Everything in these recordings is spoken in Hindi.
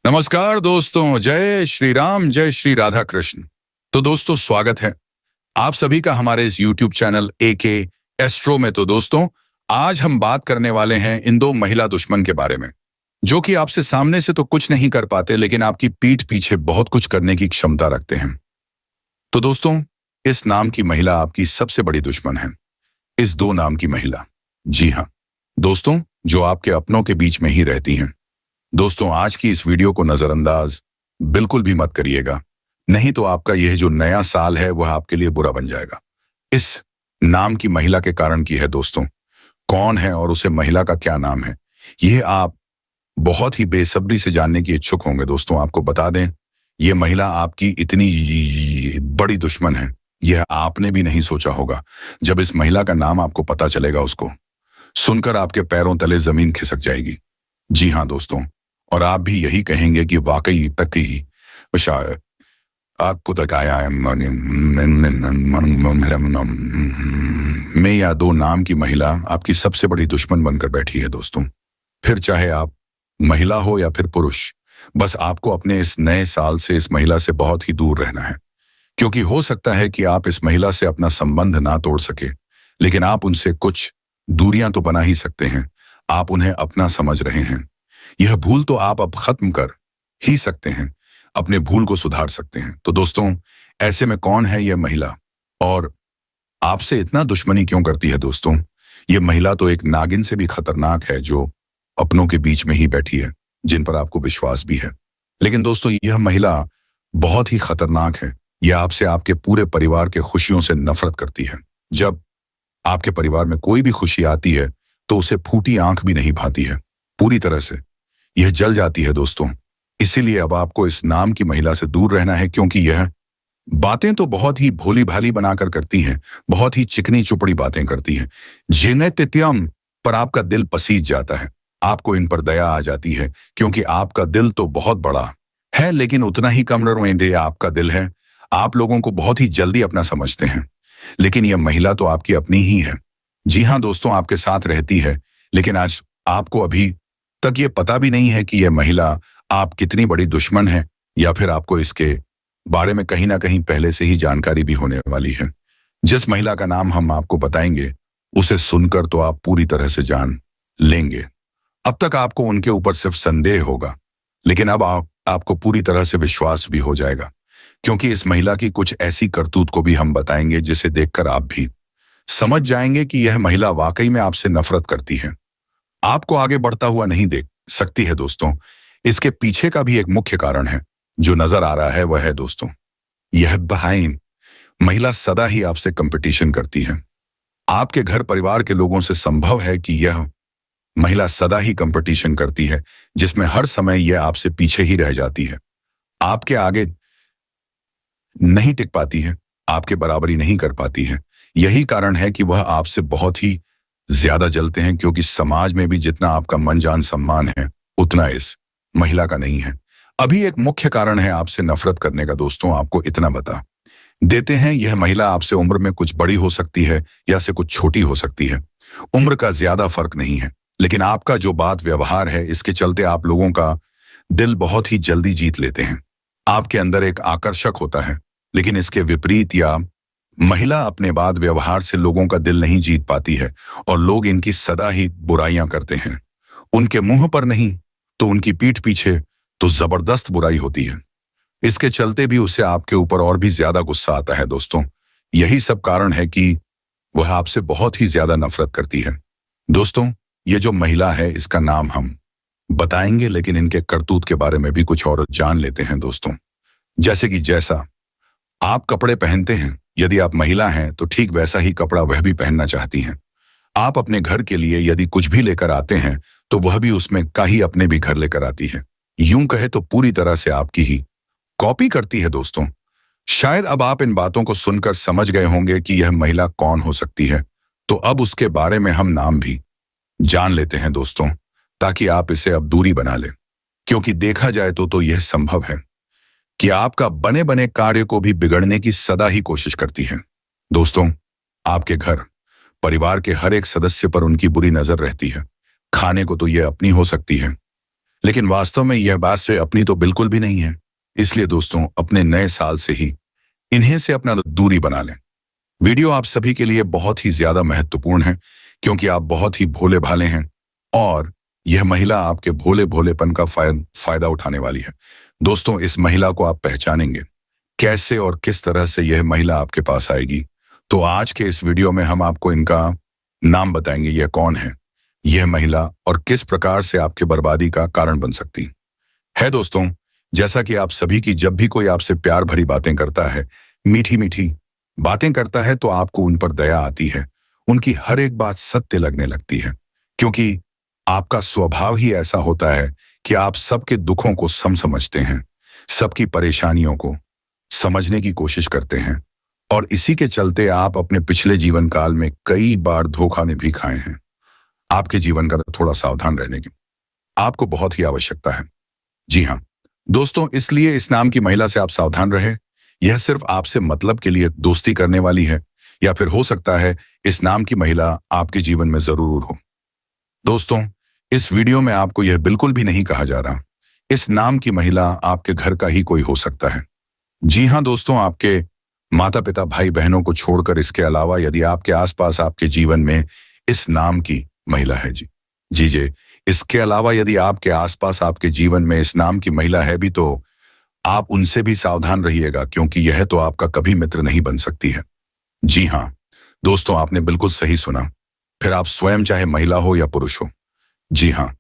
नमस्कार दोस्तों, जय श्री राम, जय श्री राधा कृष्ण। तो दोस्तों, स्वागत है आप सभी का हमारे इस YouTube चैनल AK एस्ट्रो में। तो दोस्तों, आज हम बात करने वाले हैं इन दो महिला दुश्मन के बारे में, जो कि आपसे सामने से तो कुछ नहीं कर पाते, लेकिन आपकी पीठ पीछे बहुत कुछ करने की क्षमता रखते हैं। तो दोस्तों, इस नाम की महिला आपकी सबसे बड़ी दुश्मन है। इस दो नाम की महिला, जी हाँ दोस्तों, जो आपके अपनों के बीच में ही रहती हैं। दोस्तों, आज की इस वीडियो को नजरअंदाज बिल्कुल भी मत करिएगा, नहीं तो आपका यह जो नया साल है वह आपके लिए बुरा बन जाएगा। इस नाम की महिला के कारण की है दोस्तों। कौन है और उसे महिला का क्या नाम है, यह आप बहुत ही बेसब्री से जानने की इच्छुक होंगे। दोस्तों, आपको बता दें, यह महिला आपकी इतनी बड़ी दुश्मन है, यह आपने भी नहीं सोचा होगा। जब इस महिला का नाम आपको पता चलेगा, उसको सुनकर आपके पैरों तले जमीन खिसक जाएगी। जी हाँ दोस्तों, और आप भी यही कहेंगे कि वाकई तक ही शायद आपको तक आया है मैं या दो नाम की महिला आपकी सबसे बड़ी दुश्मन बनकर बैठी है। दोस्तों, फिर चाहे आप महिला हो या फिर पुरुष, बस आपको अपने इस नए साल से इस महिला से बहुत ही दूर रहना है। क्योंकि हो सकता है कि आप इस महिला से अपना संबंध ना तोड़ सके, लेकिन आप उनसे कुछ दूरियां तो बना ही सकते हैं। आप उन्हें अपना समझ रहे हैं। यह भूल तो आप अब खत्म कर ही सकते हैं, अपने भूल को सुधार सकते हैं। तो दोस्तों, ऐसे में कौन है यह महिला और आपसे इतना दुश्मनी क्यों करती है? दोस्तों, यह महिला तो एक नागिन से भी खतरनाक है, जो अपनों के बीच में ही बैठी है, जिन पर आपको विश्वास भी है। लेकिन दोस्तों, यह महिला बहुत ही खतरनाक है। यह आपसे, आपके पूरे परिवार के खुशियों से नफरत करती है। जब आपके परिवार में कोई भी खुशी आती है तो उसे फूटी आंख भी नहीं भाती है, पूरी तरह से यह जल जाती है। दोस्तों, इसीलिए अब आपको इस नाम की महिला से दूर रहना है, क्योंकि यह बातें तो बहुत ही भोली भाली बनाकर करती हैं, बहुत ही चिकनी चुपड़ी बातें करती हैं, जिन्हें तित्यम पर आपका दिल पसीज जाता है। आपको इन पर दया आ जाती है, क्योंकि आपका दिल तो बहुत बड़ा है, लेकिन उतना ही कम नरवेंदे आपका दिल है। आप लोगों को बहुत ही जल्दी अपना समझते हैं, लेकिन यह महिला तो आपकी अपनी ही है। जी हाँ दोस्तों, आपके साथ रहती है, लेकिन आज आपको अभी तक ये पता भी नहीं है कि यह महिला आप कितनी बड़ी दुश्मन है, या फिर आपको इसके बारे में कहीं ना कहीं पहले से ही जानकारी भी होने वाली है। जिस महिला का नाम हम आपको बताएंगे, उसे सुनकर तो आप पूरी तरह से जान लेंगे। अब तक आपको उनके ऊपर सिर्फ संदेह होगा, लेकिन अब आपको पूरी तरह से विश्वास भी हो जाएगा, क्योंकि इस महिला की कुछ ऐसी करतूत को भी हम बताएंगे जिसे देखकर आप भी समझ जाएंगे कि यह महिला वाकई में आपसे नफरत करती है, आपको आगे बढ़ता हुआ नहीं देख सकती है। दोस्तों, इसके पीछे का भी एक मुख्य कारण है जो नजर आ रहा है, वह है दोस्तों, यह बहन महिला सदा ही आपसे कंपटीशन करती है। आपके घर परिवार के लोगों से संभव है कि यह महिला सदा ही कंपटीशन करती है, जिसमें हर समय यह आपसे पीछे ही रह जाती है, आपके आगे नहीं टिक पाती है, आपके बराबरी नहीं कर पाती है। यही कारण है कि वह आपसे बहुत ही ज्यादा जलते हैं, क्योंकि समाज में भी जितना आपका मन जान सम्मान है, उतना इस महिला का नहीं है। अभी एक मुख्य कारण है आपसे नफरत करने का। दोस्तों, आपको इतना बता देते हैं, यह महिला आपसे उम्र में कुछ बड़ी हो सकती है या से कुछ छोटी हो सकती है। उम्र का ज्यादा फर्क नहीं है, लेकिन आपका जो बात व्यवहार है, इसके चलते आप लोगों का दिल बहुत ही जल्दी जीत लेते हैं। आपके अंदर एक आकर्षक होता है, लेकिन इसके विपरीत या महिला अपने बात व्यवहार से लोगों का दिल नहीं जीत पाती है, और लोग इनकी सदा ही बुराइयां करते हैं। उनके मुंह पर नहीं तो उनकी पीठ पीछे तो जबरदस्त बुराई होती है। इसके चलते भी उसे आपके ऊपर और भी ज्यादा गुस्सा आता है। दोस्तों, यही सब कारण है कि वह आपसे बहुत ही ज्यादा नफरत करती है। दोस्तों, ये जो महिला है, इसका नाम हम बताएंगे, लेकिन इनके करतूत के बारे में भी कुछ और जान लेते हैं। दोस्तों, जैसे कि जैसा आप कपड़े पहनते हैं, यदि आप महिला हैं तो ठीक वैसा ही कपड़ा वह भी पहनना चाहती हैं। आप अपने घर के लिए यदि कुछ भी लेकर आते हैं तो वह भी उसमें का ही अपने भी घर लेकर आती है। यूं कहे तो पूरी तरह से आपकी ही कॉपी करती है। दोस्तों, शायद अब आप इन बातों को सुनकर समझ गए होंगे कि यह महिला कौन हो सकती है, तो अब उसके बारे में हम नाम भी जान लेते हैं दोस्तों, ताकि आप इसे अब दूरी बना लें। क्योंकि देखा जाए तो यह संभव है कि आपका बने बने कार्य को भी बिगड़ने की सदा ही कोशिश करती है। दोस्तों, आपके घर परिवार के हर एक सदस्य पर उनकी बुरी नजर रहती है। खाने को तो यह अपनी हो सकती है, लेकिन वास्तव में यह बात से अपनी तो बिल्कुल भी नहीं है। इसलिए दोस्तों, अपने नए साल से ही इन्हें से अपना दूरी बना लें। वीडियो आप सभी के लिए बहुत ही ज्यादा महत्वपूर्ण है, क्योंकि आप बहुत ही भोले भाले हैं और यह महिला आपके भोले भोलेपन का फायदा उठाने वाली है। दोस्तों, इस महिला को आप पहचानेंगे कैसे और किस तरह से यह महिला आपके पास आएगी, तो आज के इस वीडियो में हम आपको इनका नाम बताएंगे। यह कौन है यह महिला और किस प्रकार से आपके बर्बादी का कारण बन सकती है। दोस्तों, जैसा कि आप सभी की जब भी कोई आपसे प्यार भरी बातें करता है, मीठी मीठी बातें करता है, तो आपको उन पर दया आती है। उनकी हर एक बात सत्य लगने लगती है, क्योंकि आपका स्वभाव ही ऐसा होता है कि आप सबके दुखों को समझते हैं, सबकी परेशानियों को समझने की कोशिश करते हैं, और इसी के चलते आप अपने पिछले जीवन काल में कई बार धोखा ने भी खाए हैं। आपके जीवन का थोड़ा सावधान रहने की आपको बहुत ही आवश्यकता है। जी हाँ दोस्तों, इसलिए इस नाम की महिला से आप सावधान रहे। यह सिर्फ आपसे मतलब के लिए दोस्ती करने वाली है, या फिर हो सकता है इस नाम की महिला आपके जीवन में जरूर हो। दोस्तों, इस वीडियो में आपको यह बिल्कुल भी नहीं कहा जा रहा इस नाम की महिला आपके घर का ही कोई हो सकता है। जी हाँ दोस्तों, आपके माता पिता भाई बहनों को छोड़कर इसके अलावा यदि आपके आसपास आपके जीवन में इस नाम की महिला है जी इसके अलावा यदि आपके आसपास आपके जीवन में इस नाम की महिला है भी, तो आप उनसे भी सावधान रहिएगा, क्योंकि यह तो आपका कभी मित्र नहीं बन सकती है। जी हाँ दोस्तों, आपने बिल्कुल सही सुना। फिर आप स्वयं चाहे महिला हो या पुरुष हो। जी हाँ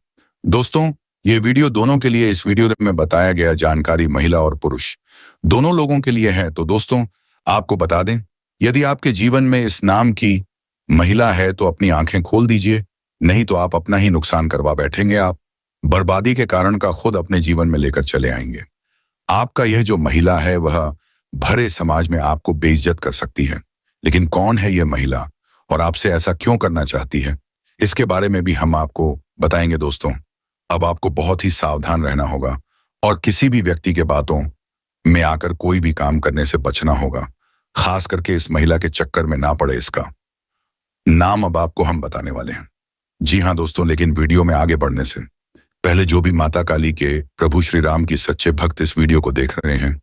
दोस्तों, ये वीडियो दोनों के लिए, इस वीडियो में बताया गया जानकारी महिला और पुरुष दोनों लोगों के लिए है। तो दोस्तों, आपको बता दें, यदि आपके जीवन में इस नाम की महिला है तो अपनी आंखें खोल दीजिए, नहीं तो आप अपना ही नुकसान करवा बैठेंगे। आप बर्बादी के कारण का खुद अपने जीवन में लेकर चले आएंगे। आपका यह जो महिला है वह भरे समाज में आपको बेइज्जत कर सकती है। लेकिन कौन है यह महिला और आपसे ऐसा क्यों करना चाहती है, इसके बारे में भी हम आपको बताएंगे। दोस्तों, अब आपको बहुत ही सावधान रहना होगा और किसी भी व्यक्ति के बातों में आकर कोई भी काम करने से बचना होगा। खास करके इस महिला के चक्कर में ना पड़े। इसका नाम अब आपको हम बताने वाले हैं। जी हाँ दोस्तों, लेकिन वीडियो में आगे बढ़ने से पहले जो भी माता काली के प्रभु श्री राम की सच्चे भक्त इस वीडियो को देख रहे हैं,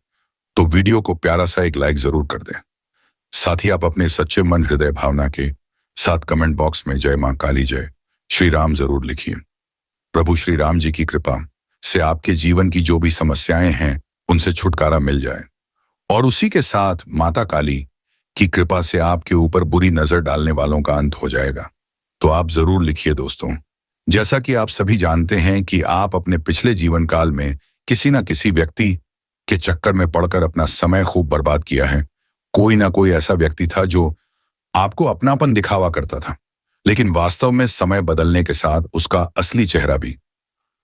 तो वीडियो को प्यारा सा एक लाइक जरूर कर दें। साथ ही आप अपने सच्चे मन हृदय भावना के साथ कमेंट बॉक्स में जय मां काली जय श्री राम जरूर लिखिए। प्रभु श्री राम जी की कृपा से आपके जीवन की जो भी समस्याएं हैं उनसे छुटकारा मिल जाए, और उसी के साथ माता काली की कृपा से आपके ऊपर बुरी नजर डालने वालों का अंत हो जाएगा। तो आप जरूर लिखिए। दोस्तों, जैसा कि आप सभी जानते हैं कि आप अपने पिछले जीवन काल में किसी न किसी व्यक्ति के चक्कर में पड़कर अपना समय खूब बर्बाद किया है। कोई ना कोई ऐसा व्यक्ति था जो आपको अपनापन दिखावा करता था, लेकिन वास्तव में समय बदलने के साथ उसका असली चेहरा भी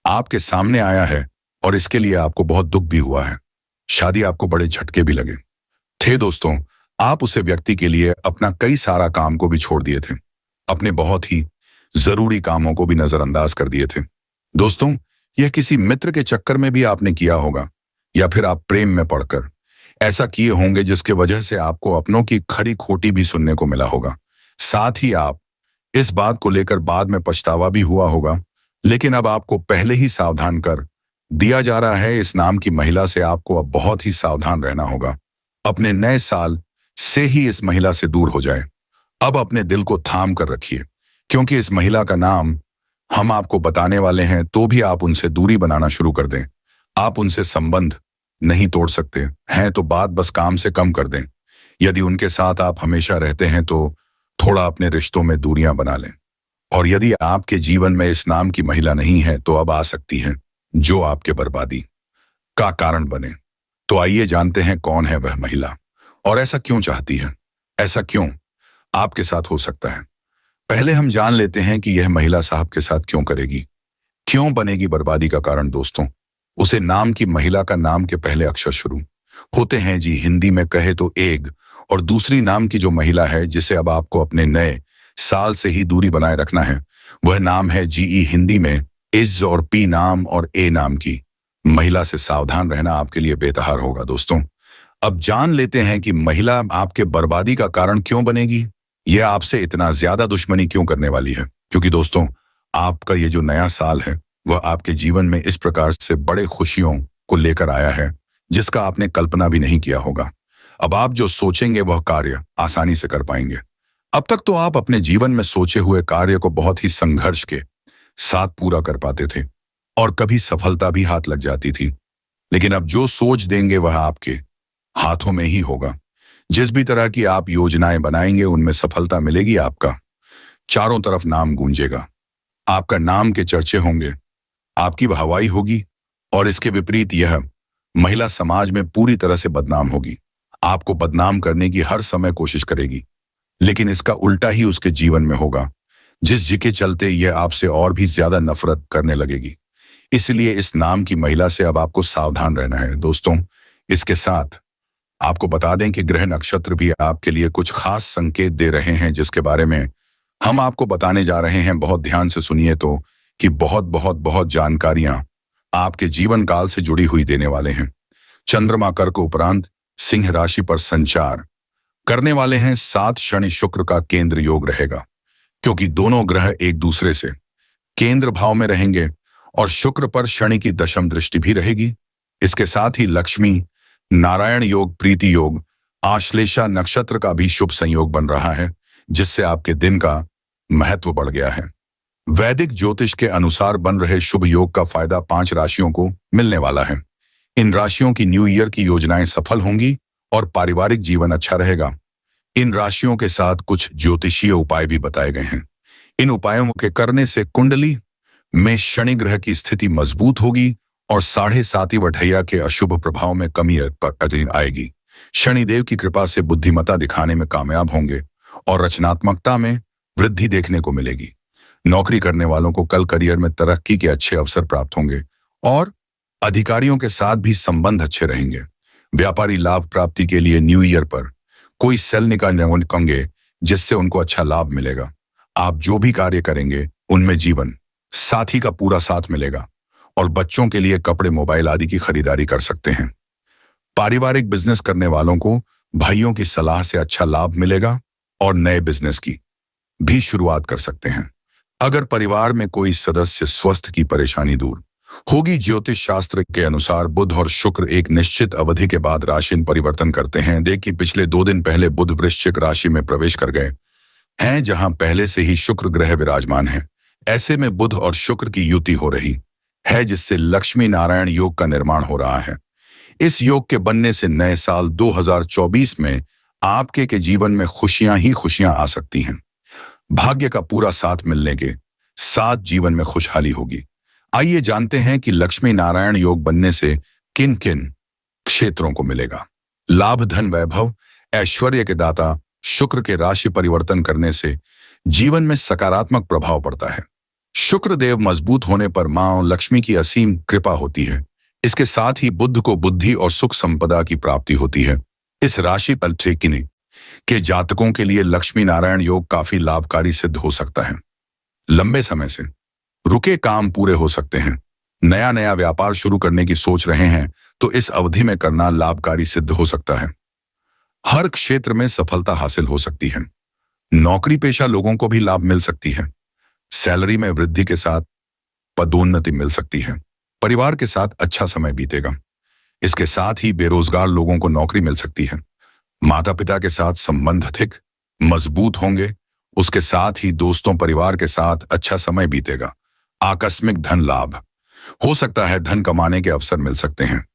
आपके सामने आया है, और इसके लिए आपको बहुत दुख भी हुआ है। शादी आपको बड़े झटके भी लगे थे। दोस्तों, आप उसे व्यक्ति के लिए अपना कई सारा काम को भी छोड़ दिए थे, अपने बहुत ही जरूरी कामों को भी नजरअंदाज कर दिए थे। दोस्तों, यह किसी मित्र के चक्कर में भी आपने किया होगा, या फिर आप प्रेम में पड़कर ऐसा किए होंगे जिसके वजह से आपको अपनों की खरी खोटी भी सुनने को मिला होगा। साथ ही आप इस बात को लेकर बाद में पछतावा भी हुआ होगा। लेकिन अब आपको पहले ही सावधान कर दिया जा रहा है। इस नाम की महिला से आपको अब बहुत ही सावधान रहना होगा। अपने नए साल से ही इस महिला से दूर हो जाए। अब अपने दिल को थाम कर रखिए, क्योंकि इस महिला का नाम हम आपको बताने वाले हैं, तो भी आप उनसे दूरी बनाना शुरू कर दें। आप उनसे संबंध नहीं तोड़ सकते हैं तो बात बस काम से कम कर दें। यदि उनके साथ आप हमेशा रहते हैं तो थोड़ा अपने रिश्तों में दूरियां बना लें। और यदि आपके जीवन में इस नाम की महिला नहीं है तो अब आ सकती है, जो आपके बर्बादी का कारण बने। तो आइए जानते हैं कौन है वह महिला और ऐसा क्यों चाहती है, ऐसा क्यों आपके साथ हो सकता है। पहले हम जान लेते हैं कि यह महिला साहब के साथ क्यों करेगी, क्यों बनेगी बर्बादी का कारण। दोस्तों, उसे नाम की महिला का नाम के पहले अक्षर शुरू होते हैं जी। हिंदी में कहे तो एग, और दूसरी नाम की जो महिला है जिसे अब आपको अपने नए साल से ही दूरी बनाए रखना है, वह नाम है जीई। हिंदी में इज और पी नाम और ए नाम की महिला से सावधान रहना आपके लिए बेतहार होगा। दोस्तों, अब जान लेते हैं कि महिला आपके बर्बादी का कारण क्यों बनेगी, यह आपसे इतना ज्यादा दुश्मनी क्यों करने वाली है। क्योंकि दोस्तों, आपका ये जो नया साल है वह आपके जीवन में इस प्रकार से बड़े खुशियों को लेकर आया है जिसका आपने कल्पना भी नहीं किया होगा। अब आप जो सोचेंगे वह कार्य आसानी से कर पाएंगे। अब तक तो आप अपने जीवन में सोचे हुए कार्य को बहुत ही संघर्ष के साथ पूरा कर पाते थे और कभी सफलता भी हाथ लग जाती थी। लेकिन अब जो सोच देंगे वह आपके हाथों में ही होगा। जिस भी तरह की आप योजनाएं बनाएंगे उनमें सफलता मिलेगी। आपका चारों तरफ नाम गूंजेगा, आपका नाम के चर्चे होंगे, आपकी वाहवाही होगी। और इसके विपरीत यह महिला समाज में पूरी तरह से बदनाम होगी, आपको बदनाम करने की हर समय कोशिश करेगी। लेकिन इसका उल्टा ही उसके जीवन में होगा, जिसके चलते यह आपसे और भी ज्यादा नफरत करने लगेगी। इसलिए इस नाम की महिला से अब आपको सावधान रहना है दोस्तों। इसके साथ आपको बता दें कि ग्रह नक्षत्र भी आपके लिए कुछ खास संकेत दे रहे हैं जिसके बारे में हम आपको बताने जा रहे हैं। बहुत ध्यान से सुनिए तो कि बहुत बहुत बहुत जानकारियां आपके जीवन काल से जुड़ी हुई देने वाले हैं। चंद्रमा कर्क उपरांत सिंह राशि पर संचार करने वाले हैं। 7 शनि शुक्र का केंद्र योग रहेगा, क्योंकि दोनों ग्रह एक दूसरे से केंद्र भाव में रहेंगे और शुक्र पर शनि की दशम दृष्टि भी रहेगी। इसके साथ ही लक्ष्मी नारायण योग, प्रीति योग, आश्लेषा नक्षत्र का भी शुभ संयोग बन रहा है, जिससे आपके दिन का महत्व बढ़ गया है। वैदिक ज्योतिष के अनुसार बन रहे शुभ योग का फायदा 5 राशियों को मिलने वाला है। इन राशियों की न्यू ईयर की योजनाएं सफल होंगी और पारिवारिक जीवन अच्छा रहेगा। इन राशियों के साथ कुछ ज्योतिषीय उपाय भी बताए गए हैं। इन उपायों के करने से कुंडली में शनि ग्रह की स्थिति मजबूत होगी और 7.5 वठैया के अशुभ प्रभाव में कमी आएगी। शनिदेव की कृपा से बुद्धिमत्ता दिखाने में कामयाब होंगे और रचनात्मकता में वृद्धि देखने को मिलेगी। नौकरी करने वालों को कल करियर में तरक्की के अच्छे अवसर प्राप्त होंगे और अधिकारियों के साथ भी संबंध अच्छे रहेंगे। व्यापारी लाभ प्राप्ति के लिए न्यू ईयर पर कोई सेल निकालेंगे जिससे उनको अच्छा लाभ मिलेगा। आप जो भी कार्य करेंगे उनमें जीवन साथी का पूरा साथ मिलेगा और बच्चों के लिए कपड़े, मोबाइल आदि की खरीदारी कर सकते हैं। पारिवारिक बिजनेस करने वालों को भाइयों की सलाह से अच्छा लाभ मिलेगा और नए बिजनेस की भी शुरुआत कर सकते हैं। अगर परिवार में कोई सदस्य स्वास्थ्य की परेशानी दूर होगी। ज्योतिष शास्त्र के अनुसार बुध और शुक्र एक निश्चित अवधि के बाद राशि परिवर्तन करते हैं। देखिए, पिछले 2 दिन पहले बुध वृश्चिक राशि में प्रवेश कर गए हैं, जहां पहले से ही शुक्र ग्रह विराजमान है। ऐसे में बुध और शुक्र की युति हो रही है, जिससे लक्ष्मी नारायण योग का निर्माण हो रहा है। इस योग के बनने से नए साल 2024 में आपके के जीवन में खुशियां ही खुशियां आ सकती हैं। भाग्य का पूरा साथ मिलने के साथ जीवन में खुशहाली होगी। आइए जानते हैं कि लक्ष्मी नारायण योग बनने से किन किन क्षेत्रों को मिलेगा लाभ। धन, वैभव, ऐश्वर्य के दाता शुक्र के राशि परिवर्तन करने से जीवन में सकारात्मक प्रभाव पड़ता है। शुक्र देव मजबूत होने पर मां लक्ष्मी की असीम कृपा होती है। इसके साथ ही बुध को बुद्धि और सुख संपदा की प्राप्ति होती है। इस राशि पर किन्हीं के जातकों के लिए लक्ष्मी नारायण योग काफी लाभकारी सिद्ध हो सकता है। लंबे समय से रुके काम पूरे हो सकते हैं। नया नया व्यापार शुरू करने की सोच रहे हैं तो इस अवधि में करना लाभकारी सिद्ध हो सकता है। हर क्षेत्र में सफलता हासिल हो सकती है। नौकरी पेशा लोगों को भी लाभ मिल सकती है। सैलरी में वृद्धि के साथ पदोन्नति मिल सकती है। परिवार के साथ अच्छा समय बीतेगा। इसके साथ ही बेरोजगार लोगों को नौकरी मिल सकती है। माता पिता के साथ संबंध अधिक मजबूत होंगे। उसके साथ ही दोस्तों, परिवार के साथ अच्छा समय बीतेगा। आकस्मिक धन लाभ हो सकता है। धन कमाने के अवसर मिल सकते हैं।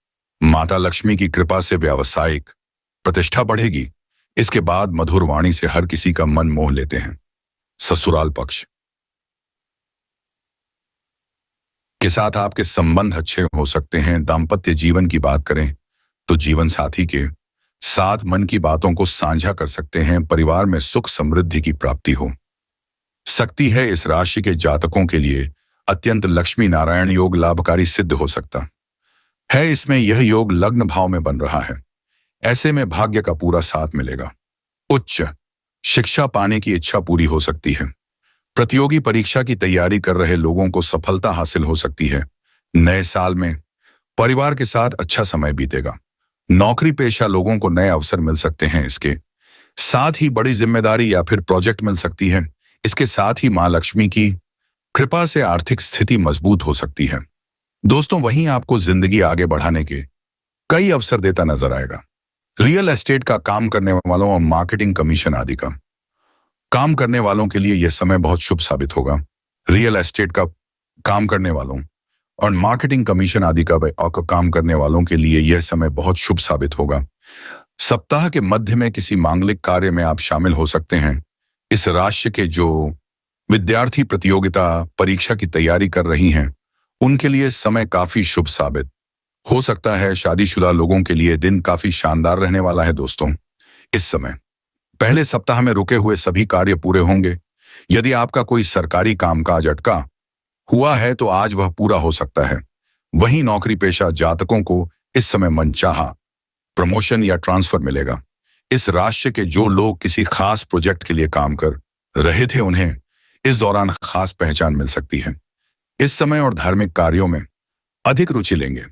माता लक्ष्मी की कृपा से व्यावसायिक प्रतिष्ठा बढ़ेगी। इसके बाद मधुर वाणी से हर किसी का मन मोह लेते हैं। ससुराल पक्ष के साथ आपके संबंध अच्छे हो सकते हैं। दाम्पत्य जीवन की बात करें तो जीवन साथी के साथ मन की बातों को साझा कर सकते हैं। परिवार में सुख समृद्धि की प्राप्ति हो सकती है। इस राशि के जातकों के लिए अत्यंत लक्ष्मी नारायण योग लाभकारी सिद्ध हो सकता है। इसमें यह योग लग्न भाव में बन रहा है। ऐसे में भाग्य का पूरा साथ मिलेगा। उच्च शिक्षा पाने की इच्छा पूरी हो सकती है। प्रतियोगी परीक्षा की तैयारी कर रहे लोगों को सफलता हासिल हो सकती है। नए साल में परिवार के साथ अच्छा समय बीतेगा। नौकरी पेशा लोगों को नए अवसर मिल सकते हैं। इसके साथ ही बड़ी जिम्मेदारी या फिर प्रोजेक्ट मिल सकती है। इसके साथ ही मां लक्ष्मी की कृपा से आर्थिक स्थिति मजबूत हो सकती है। दोस्तों, वहीं आपको जिंदगी आगे बढ़ाने के कई अवसर देता नजर आएगा। रियल एस्टेट का काम करने वालों और मार्केटिंग कमीशन आदि का काम करने वालों के लिए यह समय बहुत शुभ साबित होगा। रियल एस्टेट का काम करने वालों और मार्केटिंग कमीशन आदि का काम करने वालों के लिए यह समय बहुत शुभ साबित होगा। सप्ताह के मध्य में किसी मांगलिक कार्य में आप शामिल हो सकते हैं। इस राशि के जो विद्यार्थी प्रतियोगिता परीक्षा की तैयारी कर रही हैं, उनके लिए समय काफी शुभ साबित हो सकता है। शादीशुदा लोगों के लिए दिन काफी शानदार रहने वाला है। दोस्तों, इस समय पहले सप्ताह में रुके हुए सभी कार्य पूरे होंगे। यदि आपका कोई सरकारी कामकाज अटका हुआ है तो आज वह पूरा हो सकता है। वहीं नौकरी पेशा जातकों को इस समय मनचाहा प्रमोशन या ट्रांसफर मिलेगा। इस राशि के जो लोग किसी खास प्रोजेक्ट के लिए काम कर रहे थे, उन्हें इस दौरान खास पहचान मिल सकती है। इस समय और धार्मिक कार्यों में अधिक रुचि लेंगे।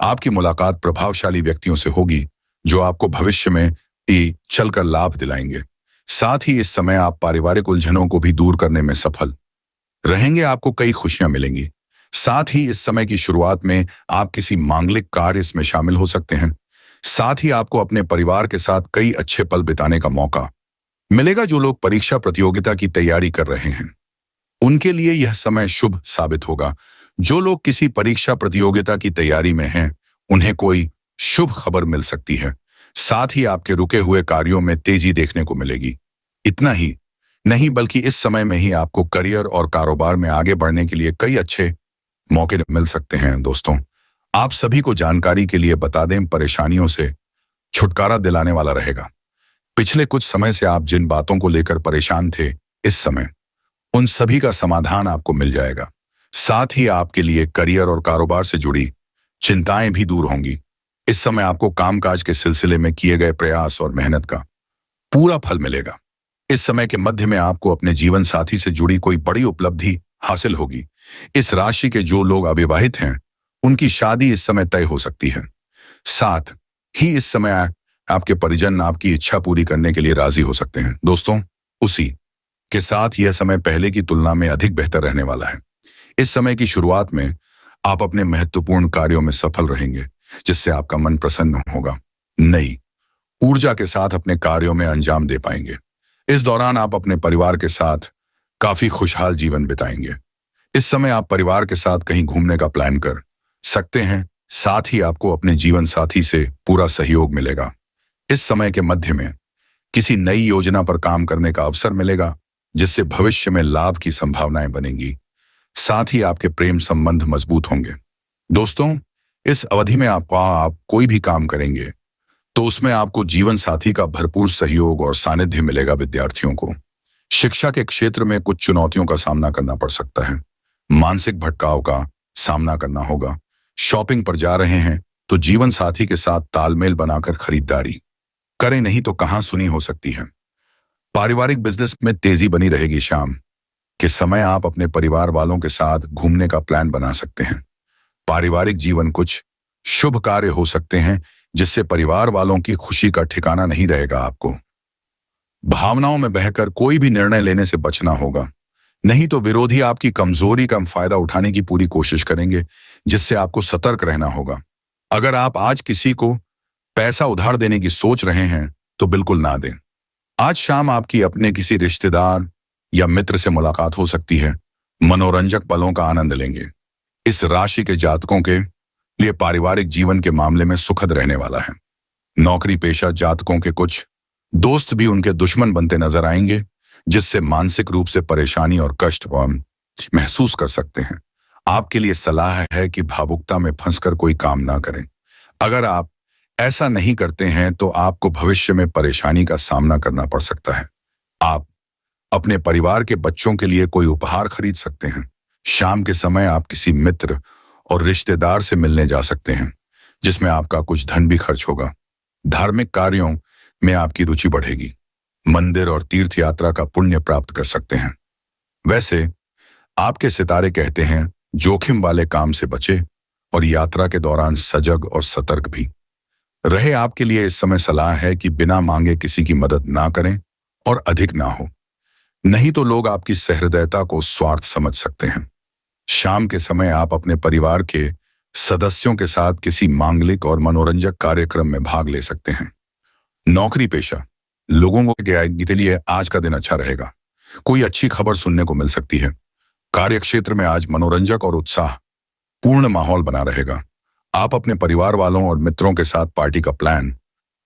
आपकी मुलाकात प्रभावशाली व्यक्तियों से होगी जो आपको भविष्य में चलकर लाभ दिलाएंगे। साथ ही इस समय आप पारिवारिक उलझनों को भी दूर करने में सफल रहेंगे। आपको कई खुशियां मिलेंगी। साथ ही इस समय की शुरुआत में आप किसी मांगलिक कार्य इसमें शामिल हो सकते हैं। साथ ही आपको अपने परिवार के साथ कई अच्छे पल बिताने का मौका मिलेगा। जो लोग परीक्षा प्रतियोगिता की तैयारी कर रहे हैं, उनके लिए यह समय शुभ साबित होगा। जो लोग किसी परीक्षा प्रतियोगिता की तैयारी में हैं, उन्हें कोई शुभ खबर मिल सकती है। साथ ही आपके रुके हुए कार्यों में तेजी देखने को मिलेगी। इतना ही नहीं बल्कि इस समय में ही आपको करियर और कारोबार में आगे बढ़ने के लिए कई अच्छे मौके मिल सकते हैं। दोस्तों, आप सभी को जानकारी के लिए बता दें, परेशानियों से छुटकारा दिलाने वाला रहेगा। पिछले कुछ समय से आप जिन बातों को लेकर परेशान थे, इस समय उन सभी का समाधान आपको मिल जाएगा। साथ ही आपके लिए करियर और कारोबार से जुड़ी चिंताएं भी दूर होंगी। इस समय आपको कामकाज के सिलसिले में किए गए प्रयास और मेहनत का पूरा फल मिलेगा। इस समय के मध्य में आपको अपने जीवन साथी से जुड़ी कोई बड़ी उपलब्धि हासिल होगी। इस राशि के जो लोग अविवाहित हैं, उनकी शादी इस समय तय हो सकती है। साथ ही इस समय आपके परिजन आपकी इच्छा पूरी करने के लिए राजी हो सकते हैं। दोस्तों, उसी के साथ यह समय पहले की तुलना में अधिक बेहतर रहने वाला है। इस समय की शुरुआत में आप अपने महत्वपूर्ण कार्यों में सफल रहेंगे, जिससे आपका मन प्रसन्न होगा। नई ऊर्जा के साथ अपने कार्यों में अंजाम दे पाएंगे। इस दौरान आप अपने परिवार के साथ काफी खुशहाल जीवन बिताएंगे। इस समय आप परिवार के साथ कहीं घूमने का प्लान कर सकते हैं। साथ ही आपको अपने जीवन साथी से पूरा सहयोग मिलेगा। इस समय के मध्य में किसी नई योजना पर काम करने का अवसर मिलेगा, जिससे भविष्य में लाभ की संभावनाएं बनेंगी। साथ ही आपके प्रेम संबंध मजबूत होंगे। दोस्तों, इस अवधि में आप कोई भी काम करेंगे तो उसमें आपको जीवन साथी का भरपूर सहयोग और सानिध्य मिलेगा। विद्यार्थियों को शिक्षा के क्षेत्र में कुछ चुनौतियों का सामना करना पड़ सकता है। मानसिक भटकाव का सामना करना होगा। शॉपिंग पर जा रहे हैं तो जीवन साथी के साथ तालमेल बनाकर खरीदारी करें, नहीं तो कहां सुनी हो सकती है। पारिवारिक बिजनेस में तेजी बनी रहेगी। शाम के समय आप अपने परिवार वालों के साथ घूमने का प्लान बना सकते हैं। पारिवारिक जीवन कुछ शुभ कार्य हो सकते हैं, जिससे परिवार वालों की खुशी का ठिकाना नहीं रहेगा। आपको भावनाओं में बहकर कोई भी निर्णय लेने से बचना होगा, नहीं तो विरोधी आपकी कमजोरी का फायदा उठाने की पूरी कोशिश करेंगे, जिससे आपको सतर्क रहना होगा। अगर आप आज किसी को पैसा उधार देने की सोच रहे हैं तो बिल्कुल ना दें। आज शाम आपकी अपने किसी रिश्तेदार या मित्र से मुलाकात हो सकती है। मनोरंजक पलों का आनंद लेंगे। इस राशि के जातकों के लिए पारिवारिक जीवन के मामले में सुखद रहने वाला है। नौकरी पेशा जातकों के कुछ दोस्त भी उनके दुश्मन बनते नजर आएंगे, जिससे मानसिक रूप से परेशानी और कष्ट महसूस कर सकते हैं। आपके लिए सलाह है कि भावुकता में फंसकर कोई काम ना करें। अगर आप ऐसा नहीं करते हैं तो आपको भविष्य में परेशानी का सामना करना पड़ सकता है। आप अपने परिवार के बच्चों के लिए कोई उपहार खरीद सकते हैं। शाम के समय आप किसी मित्र और रिश्तेदार से मिलने जा सकते हैं, जिसमें आपका कुछ धन भी खर्च होगा। धार्मिक कार्यों में आपकी रुचि बढ़ेगी। मंदिर और तीर्थ यात्रा का पुण्य प्राप्त कर सकते हैं। वैसे आपके सितारे कहते हैं, जोखिम वाले काम से बचे और यात्रा के दौरान सजग और सतर्क भी रहे। आपके लिए इस समय सलाह है कि बिना मांगे किसी की मदद ना करें और अधिक ना हो, नहीं तो लोग आपकी सहृदयता को स्वार्थ समझ सकते हैं। शाम के समय आप अपने परिवार के सदस्यों के साथ किसी मांगलिक और मनोरंजक कार्यक्रम में भाग ले सकते हैं। नौकरी पेशा लोगों के लिए आज का दिन अच्छा रहेगा। कोई अच्छी खबर सुनने को मिल सकती है। कार्य क्षेत्र में आज मनोरंजक और उत्साह पूर्ण माहौल बना रहेगा। आप अपने परिवार वालों और मित्रों के साथ पार्टी का प्लान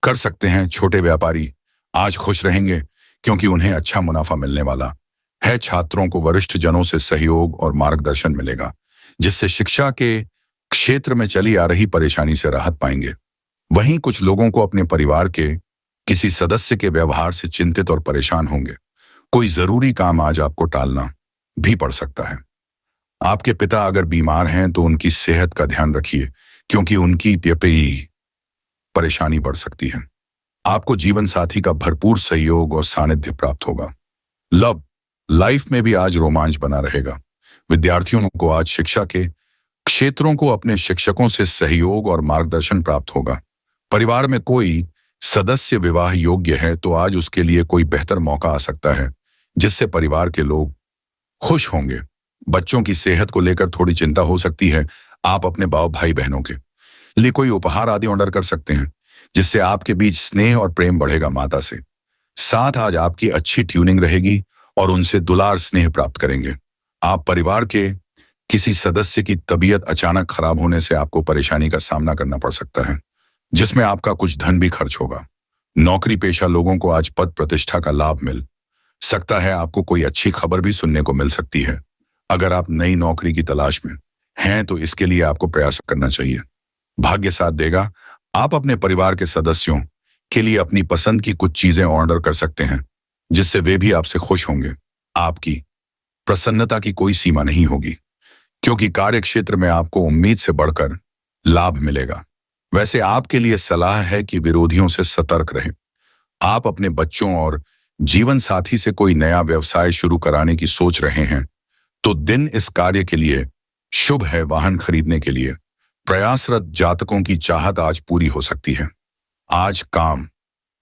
कर सकते हैं। छोटे व्यापारी आज खुश रहेंगे क्योंकि उन्हें अच्छा मुनाफा मिलने वाला है। छात्रों को वरिष्ठ जनों से सहयोग और मार्गदर्शन मिलेगा, जिससे शिक्षा के क्षेत्र में चली आ रही परेशानी से राहत पाएंगे। वहीं कुछ लोगों को अपने परिवार के किसी सदस्य के व्यवहार से चिंतित और परेशान होंगे। कोई जरूरी काम आज आपको टालना भी पड़ सकता है। आपके पिता अगर बीमार हैं तो उनकी सेहत का ध्यान रखिए, क्योंकि उनकी परेशानी बढ़ सकती है। आपको जीवन साथी का भरपूर सहयोग और सानिध्य प्राप्त होगा। लव लाइफ में भी आज रोमांच बना रहेगा। विद्यार्थियों को आज शिक्षा के क्षेत्रों को अपने शिक्षकों से सहयोग और मार्गदर्शन प्राप्त होगा। परिवार में कोई सदस्य विवाह योग्य है तो आज उसके लिए कोई बेहतर मौका आ सकता है, जिससे परिवार के लोग खुश होंगे। बच्चों की सेहत को लेकर थोड़ी चिंता हो सकती है। आप अपने भाई बहनों के लिए कोई उपहार आदि ऑर्डर कर सकते हैं, जिससे आपके बीच स्नेह और प्रेम बढ़ेगा। माता से साथ आज आपकी अच्छी ट्यूनिंग रहेगी और उनसे दुलार स्नेह प्राप्त करेंगे। आप परिवार के किसी सदस्य की तबीयत अचानक खराब होने से आपको परेशानी का सामना करना पड़ सकता है, जिसमें आपका कुछ धन भी खर्च होगा। नौकरी पेशा लोगों को आज पद प्रतिष्ठा का लाभ मिल सकता है। आपको कोई अच्छी खबर भी सुनने को मिल सकती है। अगर आप नई नौकरी की तलाश में हैं तो इसके लिए आपको प्रयास करना चाहिए। भाग्य साथ देगा। आप अपने परिवार के सदस्यों के लिए अपनी पसंद की कुछ चीजें ऑर्डर कर सकते हैं, जिससे वे भी आपसे खुश होंगे। आपकी प्रसन्नता की कोई सीमा नहीं होगी, क्योंकि कार्य क्षेत्र में आपको उम्मीद से बढ़कर लाभ मिलेगा। वैसे आपके लिए सलाह है कि विरोधियों से सतर्क रहें। आप अपने बच्चों और जीवन साथी से कोई नया व्यवसाय शुरू कराने की सोच रहे हैं तो दिन इस कार्य के लिए शुभ है। वाहन खरीदने के लिए प्रयासरत जातकों की चाहत आज पूरी हो सकती है। आज काम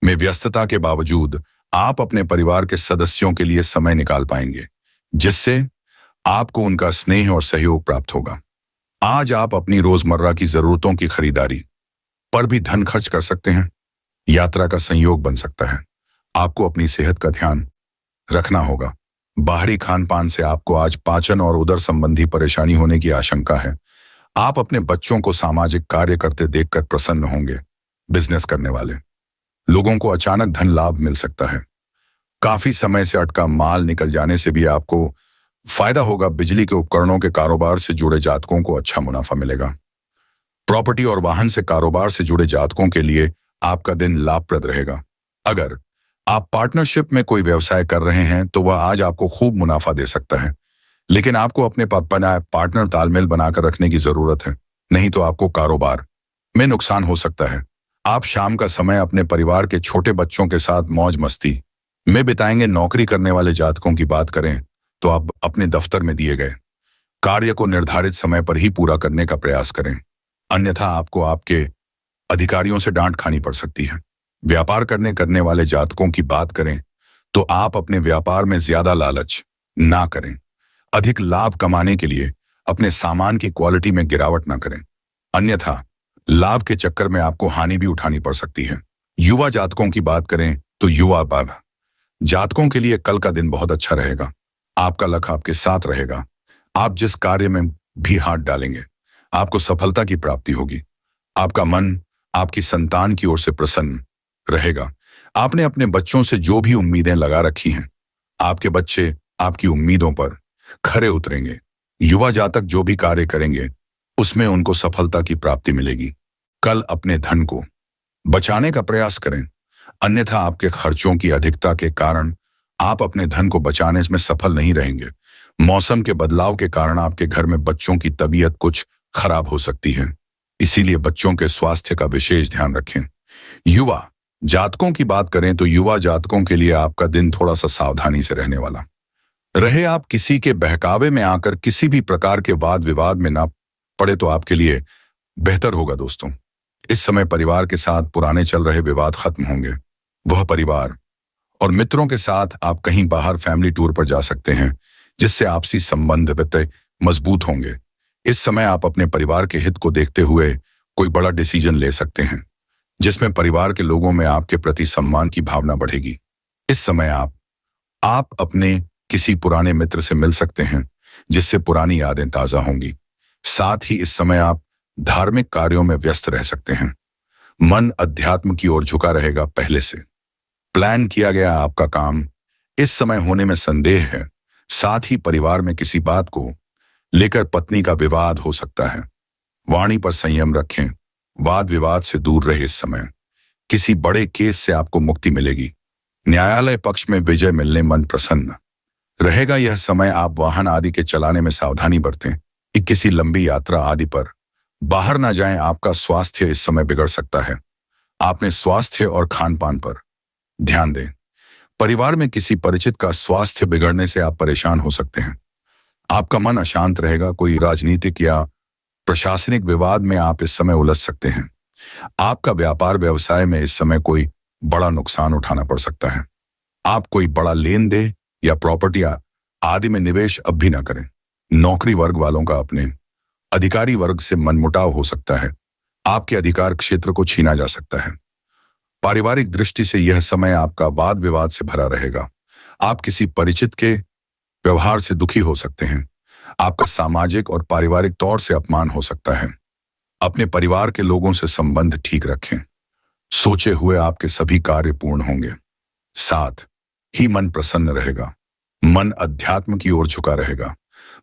में व्यस्तता के बावजूद आप अपने परिवार के सदस्यों के लिए समय निकाल पाएंगे, जिससे आपको उनका स्नेह और सहयोग प्राप्त होगा। आज आप अपनी रोजमर्रा की जरूरतों की खरीदारी पर भी धन खर्च कर सकते हैं। यात्रा का संयोग बन सकता है। आपको अपनी सेहत का ध्यान रखना होगा। बाहरी खान पान से आपको आज पाचन और उदर संबंधी परेशानी होने की आशंका है। आप अपने बच्चों को सामाजिक कार्य करते देखकर प्रसन्न होंगे। बिजनेस करने वाले लोगों को अचानक धन लाभ मिल सकता है। काफी समय से अटका माल निकल जाने से भी आपको फायदा होगा। बिजली के उपकरणों के कारोबार से जुड़े जातकों को अच्छा मुनाफा मिलेगा। प्रॉपर्टी और वाहन से कारोबार से जुड़े जातकों के लिए आपका दिन लाभप्रद रहेगा। अगर आप पार्टनरशिप में कोई व्यवसाय कर रहे हैं तो वह आज आपको खूब मुनाफा दे सकता है, लेकिन आपको अपने पार्टनर तालमेल बनाकर रखने की जरूरत है, नहीं तो आपको कारोबार में नुकसान हो सकता है। आप शाम का समय अपने परिवार के छोटे बच्चों के साथ मौज मस्ती में बिताएंगे। नौकरी करने वाले जातकों की बात करें तो आप अपने दफ्तर में दिए गए कार्य को निर्धारित समय पर ही पूरा करने का प्रयास करें, अन्यथा आपको आपके अधिकारियों से डांट खानी पड़ सकती है। व्यापार करने वाले जातकों की बात करें तो आप अपने व्यापार में ज्यादा लालच ना करें। अधिक लाभ कमाने के लिए अपने सामान की क्वालिटी में गिरावट ना करें, अन्यथा लाभ के चक्कर में आपको हानि भी उठानी पड़ सकती है। युवा जातकों की बात करें तो युवा जातकों के लिए कल का दिन बहुत अच्छा रहेगा। आपका लक आपके साथ रहेगा। आप जिस कार्य में भी हाथ डालेंगे आपको सफलता की प्राप्ति होगी। आपका मन आपकी संतान की ओर से प्रसन्न रहेगा। आपने अपने बच्चों से जो भी उम्मीदें लगा रखी हैं, आपके बच्चे आपकी उम्मीदों पर खरे उतरेंगे। युवा जातक जो भी कार्य करेंगे उसमें उनको सफलता की प्राप्ति मिलेगी। कल अपने धन को बचाने का प्रयास करें, अन्यथा आपके खर्चों की अधिकता के कारण आप अपने धन को बचाने में सफल नहीं रहेंगे। मौसम के बदलाव के कारण आपके घर में बच्चों की तबीयत कुछ खराब हो सकती है, इसीलिए बच्चों के स्वास्थ्य का विशेष ध्यान रखें। युवा जातकों की बात करें तो युवा जातकों के लिए आपका दिन थोड़ा सा सावधानी से रहने वाला रहे। आप किसी के बहकावे में आकर किसी भी प्रकार के वाद विवाद में ना पड़े तो आपके लिए बेहतर होगा। दोस्तों, इस समय परिवार के साथ पुराने चल रहे विवाद खत्म होंगे। वह परिवार और मित्रों के साथ आप कहीं बाहर फैमिली टूर पर जा सकते हैं, जिससे आपसी संबंध मजबूत होंगे। इस समय आप अपने परिवार के हित को देखते हुए कोई बड़ा डिसीजन ले सकते हैं, जिसमें परिवार के लोगों में आपके प्रति सम्मान की भावना बढ़ेगी। इस समय आप अपने किसी पुराने मित्र से मिल सकते हैं, जिससे पुरानी यादें ताजा होंगी। साथ ही इस समय आप धार्मिक कार्यों में व्यस्त रह सकते हैं। मन अध्यात्म की ओर झुका रहेगा। पहले से प्लान किया गया आपका काम इस समय होने में संदेह है। साथ ही परिवार में किसी बात को लेकर पत्नी का विवाद हो सकता है। वाणी पर संयम रखें। वाद विवाद से दूर रहे। इस समय किसी बड़े केस से आपको मुक्ति मिलेगी। न्यायालय पक्ष में विजय मिलने मन प्रसन्न रहेगा। यह समय आप वाहन आदि के चलाने में सावधानी बरतें। किसी लंबी यात्रा आदि पर बाहर ना जाएं। आपका स्वास्थ्य इस समय बिगड़ सकता है। आपने स्वास्थ्य और खान पान पर ध्यान दें। परिवार में किसी परिचित का स्वास्थ्य बिगड़ने से आप परेशान हो सकते हैं। आपका मन अशांत रहेगा। कोई राजनीतिक या प्रशासनिक विवाद में आप इस समय उलझ सकते हैं। आपका व्यापार व्यवसाय में इस समय कोई बड़ा नुकसान उठाना पड़ सकता है। आप कोई बड़ा लेन देन या प्रॉपर्टी आदि में निवेश अब भी ना करें। नौकरी वर्ग वालों का अपने अधिकारी वर्ग से मनमुटाव हो सकता है। आपके अधिकार क्षेत्र को छीना जा सकता है। पारिवारिक दृष्टि से यह समय आपका वाद विवाद से भरा रहेगा। आप किसी परिचित के व्यवहार से दुखी हो सकते हैं। आपका सामाजिक और पारिवारिक तौर से अपमान हो सकता है। अपने परिवार के लोगों से संबंध ठीक रखें। सोचे हुए आपके सभी कार्य पूर्ण होंगे। साथ ही मन प्रसन्न रहेगा। मन अध्यात्म की ओर झुका रहेगा।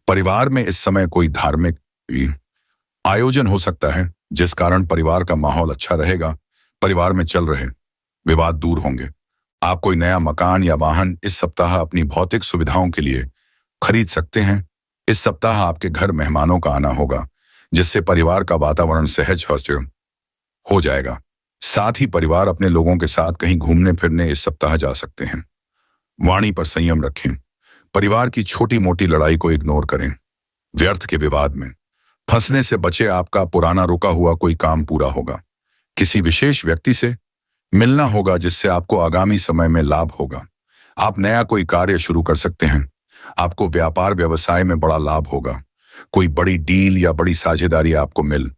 परिवार में इस समय कोई धार्मिक आयोजन हो सकता है, जिस कारण परिवार का माहौल अच्छा रहेगा। परिवार में चल रहे विवाद दूर होंगे। आप कोई नया मकान या वाहन इस सप्ताह अपनी भौतिक सुविधाओं के लिए खरीद सकते हैं। इस सप्ताह आपके घर मेहमानों का आना होगा, जिससे परिवार का वातावरण सहज हो जाएगा। साथ ही परिवार अपने लोगों के साथ कहीं घूमने फिरने इस सप्ताह जा सकते हैं। वाणी पर संयम रखें। परिवार की छोटी मोटी लड़ाई को इग्नोर करें। व्यर्थ के विवाद में फंसने से बचे। आपका पुराना रुका हुआ कोई काम पूरा होगा। किसी विशेष व्यक्ति से मिलना होगा, जिससे आपको आगामी समय में लाभ होगा। आप नया कोई कार्य शुरू कर सकते हैं। आपको व्यापार व्यवसाय में बड़ा लाभ होगा। कोई बड़ी डील या बड़ी साझेदारी आपको मिल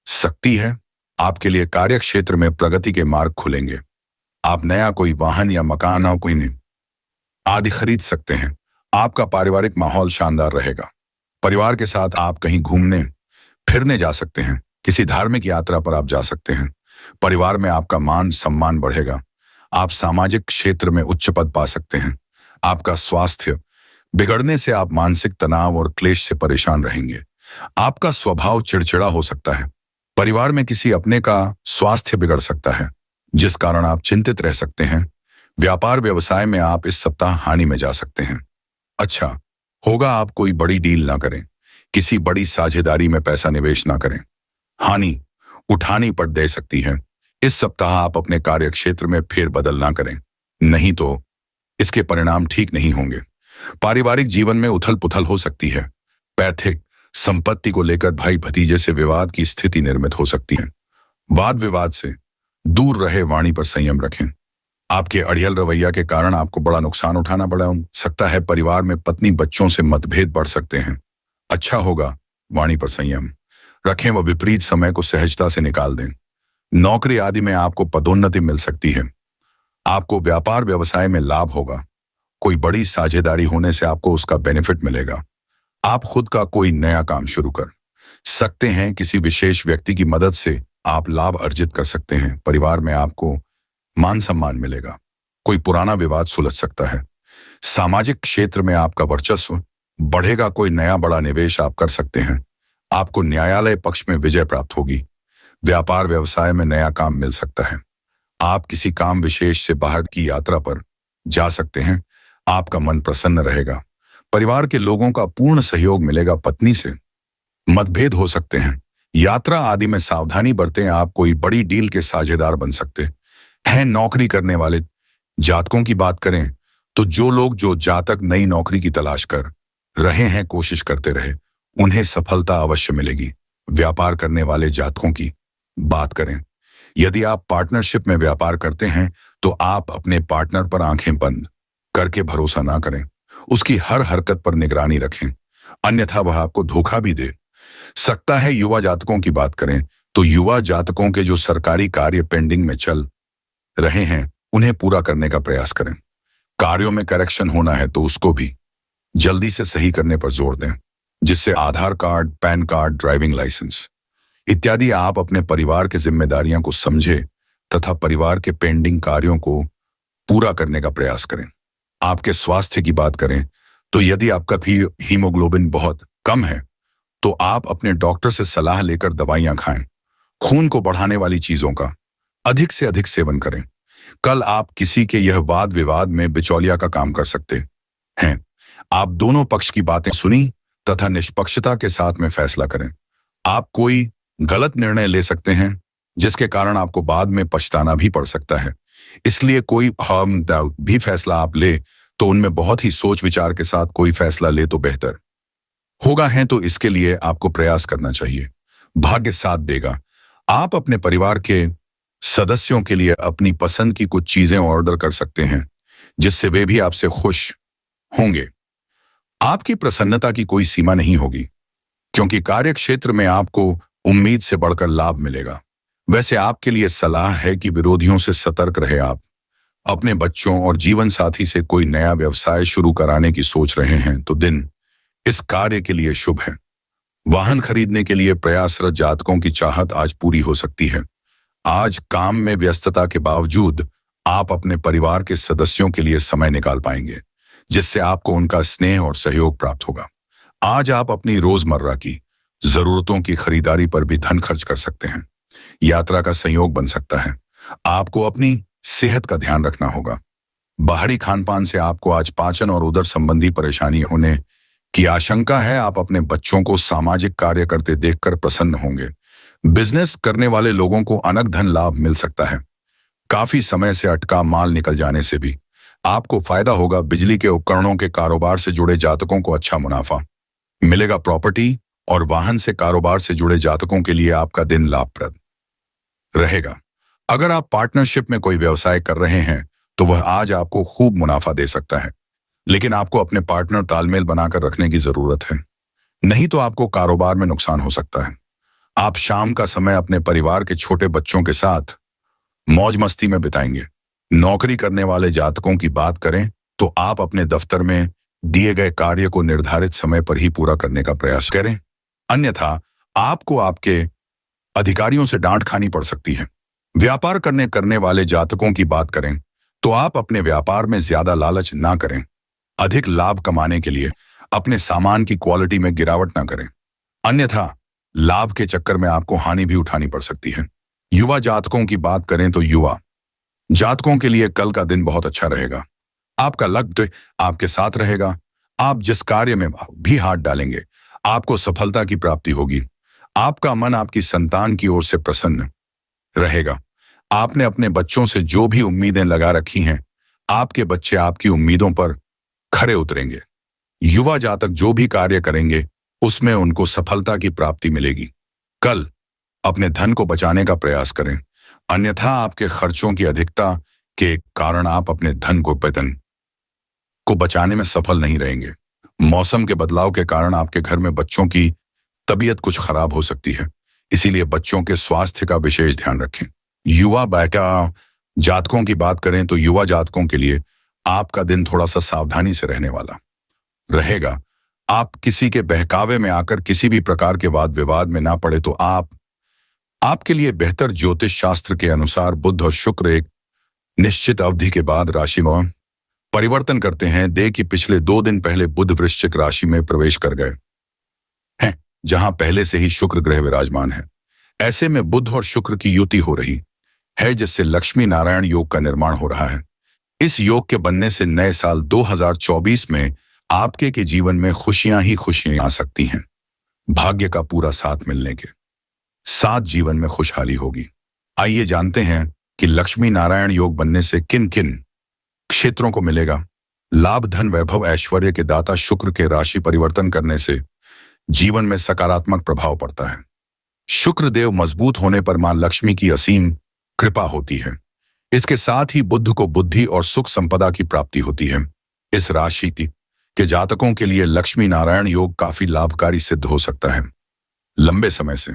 सकती है। आपके लिए कार्य क्षेत्र में प्रगति के मार्ग खुलेंगे। आप नया कोई वाहन या मकान या कोई आदि खरीद सकते हैं। आपका पारिवारिक माहौल शानदार रहेगा। परिवार के साथ आप कहीं घूमने फिरने जा सकते हैं। किसी धार्मिक यात्रा पर आप जा सकते हैं। परिवार में आपका मान सम्मान बढ़ेगा। आप सामाजिक क्षेत्र में उच्च पद पा सकते हैं। आपका स्वास्थ्य बिगड़ने से आप मानसिक तनाव और क्लेश से परेशान रहेंगे। आपका स्वभाव चिड़चिड़ा हो सकता है। परिवार में किसी अपने का स्वास्थ्य बिगड़ सकता है, जिस कारण आप चिंतित रह सकते हैं। व्यापार व्यवसाय में आप इस सप्ताह हानि में जा सकते हैं। अच्छा होगा आप कोई बड़ी डील ना करें। किसी बड़ी साझेदारी में पैसा निवेश ना करें। हानि उठानी पड़ दे सकती है। इस सप्ताह आप अपने कार्य क्षेत्र में फेरबदल ना करें, नहीं तो इसके परिणाम ठीक नहीं होंगे। पारिवारिक जीवन में उथल पुथल हो सकती है। पैतृक संपत्ति को लेकर भाई भतीजे से विवाद की स्थिति निर्मित हो सकती है। वाद विवाद से दूर रहे। वाणी पर संयम रखें। आपके अड़ियल रवैया के कारण आपको बड़ा नुकसान उठाना पड़ सकता है। परिवार में पत्नी बच्चों से मतभेद बढ़ सकते हैं। अच्छा होगा वाणी पर संयम रखें व विपरीत समय को सहजता से निकाल दें। नौकरी आदि में आपको पदोन्नति मिल सकती है। आपको व्यापार व्यवसाय में लाभ होगा। कोई बड़ी साझेदारी होने से आपको उसका बेनिफिट मिलेगा। आप खुद का कोई नया काम शुरू कर सकते हैं। किसी विशेष व्यक्ति की मदद से आप लाभ अर्जित कर सकते हैं। परिवार में आपको मान सम्मान मिलेगा। कोई पुराना विवाद सुलझ सकता है। सामाजिक क्षेत्र में आपका वर्चस्व बढ़ेगा। कोई नया बड़ा निवेश आप कर सकते हैं। आपको न्यायालय पक्ष में विजय प्राप्त होगी। व्यापार व्यवसाय में नया काम मिल सकता है। आप किसी काम विशेष से बाहर की यात्रा पर जा सकते हैं। आपका मन प्रसन्न रहेगा। परिवार के लोगों का पूर्ण सहयोग मिलेगा। पत्नी से मतभेद हो सकते हैं। यात्रा आदि में सावधानी बरतें। आप कोई बड़ी डील के साझेदार बन सकते हैं। नौकरी करने वाले जातकों की बात करें तो जो जातक नई नौकरी की तलाश कर रहे हैं, कोशिश करते रहे, उन्हें सफलता अवश्य मिलेगी। व्यापार करने वाले जातकों की बात करें, यदि आप पार्टनरशिप में व्यापार करते हैं तो आप अपने पार्टनर पर आंखें बंद करके भरोसा ना करें। उसकी हर हरकत पर निगरानी रखें। अन्यथा वह आपको धोखा भी दे सकता है। युवा जातकों की बात करें तो युवा जातकों के जो सरकारी कार्य पेंडिंग में चल रहे हैं उन्हें पूरा करने का प्रयास करें। कार्यों में करेक्शन होना है तो उसको भी जल्दी से सही करने पर जोर दें, जिससे Aadhaar card, PAN card, driving licence इत्यादि आप अपने परिवार की जिम्मेदारियों को समझे तथा परिवार के पेंडिंग कार्यों को पूरा करने का प्रयास करें। आपके स्वास्थ्य की बात करें तो यदि आपका भी हीमोग्लोबिन बहुत कम है तो आप अपने डॉक्टर से सलाह लेकर दवाइयां खाएं। खून को बढ़ाने वाली चीजों का अधिक से अधिक सेवन करें। कल आप किसी के यह वाद विवाद में बिचौलिया का काम कर सकते हैं। आप दोनों पक्ष की बातें सुनी तथा निष्पक्षता के साथ में फैसला करें। आप कोई गलत निर्णय ले सकते हैं जिसके कारण आपको बाद में पछताना भी पड़ सकता है। इसलिए कोई भी फैसला आप ले तो उनमें बहुत ही सोच विचार के साथ कोई फैसला ले तो बेहतर होगा है, तो इसके लिए आपको प्रयास करना चाहिए। भाग्य साथ देगा। आप अपने परिवार के सदस्यों के लिए अपनी पसंद की कुछ चीजें ऑर्डर कर सकते हैं जिससे वे भी आपसे खुश होंगे। आपकी प्रसन्नता की कोई सीमा नहीं होगी क्योंकि कार्य क्षेत्र में आपको उम्मीद से बढ़कर लाभ मिलेगा। वैसे आपके लिए सलाह है कि विरोधियों से सतर्क रहे। आप अपने बच्चों और जीवन साथी से कोई नया व्यवसाय शुरू कराने की सोच रहे हैं तो दिन इस कार्य के लिए शुभ है। वाहन खरीदने के लिए प्रयासरत जातकों की चाहत आज पूरी हो सकती है। आज काम में व्यस्तता के बावजूद आप अपने परिवार के सदस्यों के लिए समय निकाल पाएंगे जिससे आपको उनका स्नेह और सहयोग प्राप्त होगा। आज आप अपनी रोजमर्रा की जरूरतों की खरीदारी पर भी धन खर्च कर सकते हैं। यात्रा का संयोग बन सकता है। आपको अपनी सेहत का ध्यान रखना होगा। बाहरी खानपान से आपको आज पाचन और उदर संबंधी परेशानी होने की आशंका है। आप अपने बच्चों को सामाजिक कार्य करते देखकर प्रसन्न होंगे। बिजनेस करने वाले लोगों को अनक धन लाभ मिल सकता है। काफी समय से अटका माल निकल जाने से भी आपको फायदा होगा। बिजली के उपकरणों के कारोबार से जुड़े जातकों को अच्छा मुनाफा मिलेगा। प्रॉपर्टी और वाहन से कारोबार से जुड़े जातकों के लिए आपका दिन लाभप्रद रहेगा। अगर आप पार्टनरशिप में कोई व्यवसाय कर रहे हैं तो वह आज आपको खूब मुनाफा दे सकता है, लेकिन आपको अपने पार्टनर तालमेल बनाकर रखने की जरूरत है, नहीं तो आपको कारोबार में नुकसान हो सकता है। आप शाम का समय अपने परिवार के छोटे बच्चों के साथ मौज मस्ती में बिताएंगे। नौकरी करने वाले जातकों की बात करें तो आप अपने दफ्तर में दिए गए कार्य को निर्धारित समय पर ही पूरा करने का प्रयास करें, अन्यथा आपको आपके अधिकारियों से डांट खानी पड़ सकती है। व्यापार करने वाले जातकों की बात करें तो आप अपने व्यापार में ज्यादा लालच ना करें। अधिक लाभ कमाने के लिए अपने सामान की क्वालिटी में गिरावट ना करें, अन्यथा लाभ के चक्कर में आपको हानि भी उठानी पड़ सकती है। युवा जातकों की बात करें तो युवा जातकों के लिए कल का दिन बहुत अच्छा रहेगा। आपका लक्ष्य आपके साथ रहेगा। आप जिस कार्य में भी हाथ डालेंगे आपको सफलता की प्राप्ति होगी। आपका मन आपकी संतान की ओर से प्रसन्न रहेगा। आपने अपने बच्चों से जो भी उम्मीदें लगा रखी हैं, आपके बच्चे आपकी उम्मीदों पर खरे उतरेंगे। युवा जातक जो भी कार्य करेंगे उसमें उनको सफलता की प्राप्ति मिलेगी। कल अपने धन को बचाने का प्रयास करें, अन्यथा आपके खर्चों की अधिकता के कारण आप अपने धन को बचाने में सफल नहीं रहेंगे। मौसम के बदलाव के कारण आपके घर में बच्चों की तबीयत कुछ खराब हो सकती है, इसीलिए बच्चों के स्वास्थ्य का विशेष ध्यान रखें। युवा जातकों की बात करें तो युवा जातकों के लिए आपका दिन थोड़ा सा सावधानी से रहने वाला रहेगा। आप किसी के बहकावे में आकर किसी भी प्रकार के वाद विवाद में ना पड़े तो आपके लिए बेहतर। ज्योतिष शास्त्र के अनुसार बुध और शुक्र एक निश्चित अवधि के बाद राशि में परिवर्तन करते हैं। दे कि पिछले 2 दिन पहले बुध वृश्चिक राशि में प्रवेश कर गए हैं, जहां पहले से ही शुक्र ग्रह विराजमान है। ऐसे में बुध और शुक्र की युति हो रही है जिससे लक्ष्मी नारायण योग का निर्माण हो रहा है। इस योग के बनने से नए साल 2024 में आपके के जीवन में खुशियां ही खुशियां आ सकती हैं। भाग्य का पूरा साथ मिलने के साथ जीवन में खुशहाली होगी। आइए जानते हैं कि लक्ष्मी नारायण योग बनने से किन किन क्षेत्रों को मिलेगा लाभ। धन, वैभव, ऐश्वर्य के दाता शुक्र के राशि परिवर्तन करने से जीवन में सकारात्मक प्रभाव पड़ता है। शुक्र देव मजबूत होने पर मां लक्ष्मी की असीम कृपा होती है। इसके साथ ही बुध को बुद्धि और सुख संपदा की प्राप्ति होती है। इस राशि कि जातकों के लिए लक्ष्मी नारायण योग काफी लाभकारी सिद्ध हो सकता है। लंबे समय से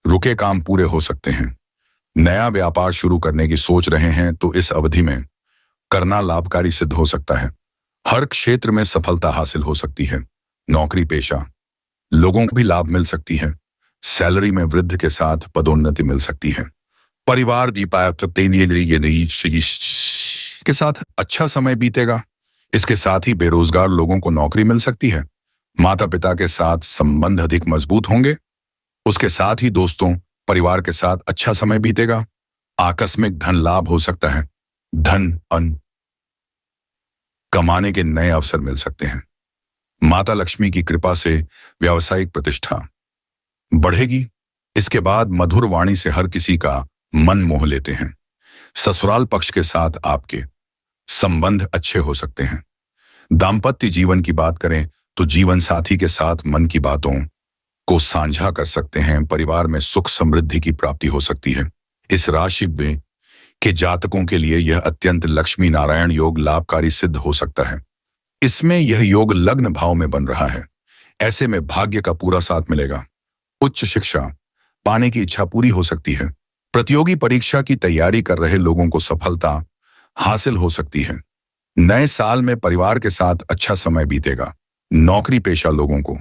रुके काम पूरे हो सकते हैं। नया व्यापार शुरू करने की सोच रहे हैं तो इस अवधि में करना लाभकारी सिद्ध हो सकता है। हर क्षेत्र में सफलता हासिल हो सकती है। नौकरी पेशा लोगों को भी लाभ मिल सकती है। सैलरी में वृद्धि के साथ पदोन्नति मिल सकती है। परिवार के साथ अच्छा समय बीतेगा। इसके साथ ही बेरोजगार लोगों को नौकरी मिल सकती है। माता पिता के साथ संबंध अधिक मजबूत होंगे। उसके साथ ही दोस्तों परिवार के साथ अच्छा समय बीतेगा। आकस्मिक धन लाभ हो सकता है। धन अन्न कमाने के नए अवसर मिल सकते हैं। माता लक्ष्मी की कृपा से व्यावसायिक प्रतिष्ठा बढ़ेगी। इसके बाद मधुर वाणी से हर किसी का मन मोह लेते हैं। ससुराल पक्ष के साथ आपके संबंध अच्छे हो सकते हैं। दाम्पत्य जीवन की बात करें तो जीवन साथी के साथ मन की बातों को साझा कर सकते हैं। परिवार में सुख समृद्धि की प्राप्ति हो सकती है। इस राशि में के जातकों के लिए यह अत्यंत लक्ष्मी नारायण योग लाभकारी सिद्ध हो सकता है। इसमें यह योग लग्न भाव में बन रहा है। ऐसे में भाग्य का पूरा साथ मिलेगा। उच्च शिक्षा पाने की इच्छा पूरी हो सकती है। प्रतियोगी परीक्षा की तैयारी कर रहे लोगों को सफलता हासिल हो सकती है। नए साल में परिवार के साथ अच्छा समय बीतेगा। नौकरी पेशा लोगों को